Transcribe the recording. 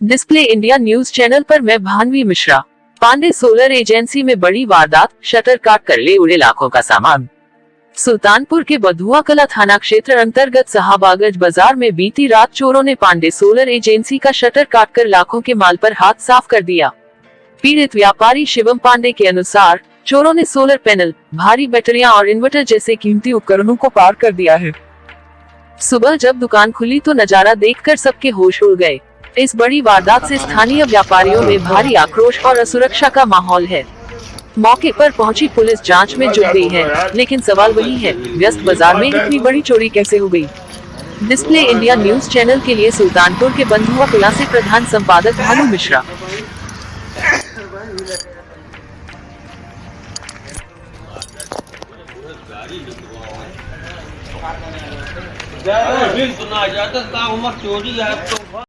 Display India news channel पर मैं Bhanvi Mishra. Pandey solar agency में बड़ी वारदात, शटर काट कर ले उड़े लाखों का सामान। सुल्तानपुर के बधुआ कला थाना क्षेत्र अंतर्गत साहबागंज बाजार में बीती रात चोरों ने पांडे सोलर एजेंसी का शटर काटकर लाखों के माल पर हाथ साफ कर दिया। पीड़ित व्यापारी शिवम पांडे के अनुसार चोरों ने सोलर पैनल, भारी बैटरियां और इन्वर्टर जैसे कीमती उपकरणों को पार कर दिया है। सुबह जब दुकान खुली तो नजारा देखकर सबके होश उड़ गए। इस बड़ी वारदात से स्थानीय व्यापारियों में भारी आक्रोश और असुरक्षा का माहौल है। मौके पर पहुंची पुलिस जांच में जुट गई है, लेकिन सवाल वही है, व्यस्त बाजार में इतनी बड़ी चोरी कैसे हो गई? डिस्प्ले इंडिया न्यूज चैनल के लिए सुल्तानपुर के बंधुआ कला से प्रधान संपादक भानु मिश्रा। सुना जाता चोरी है तो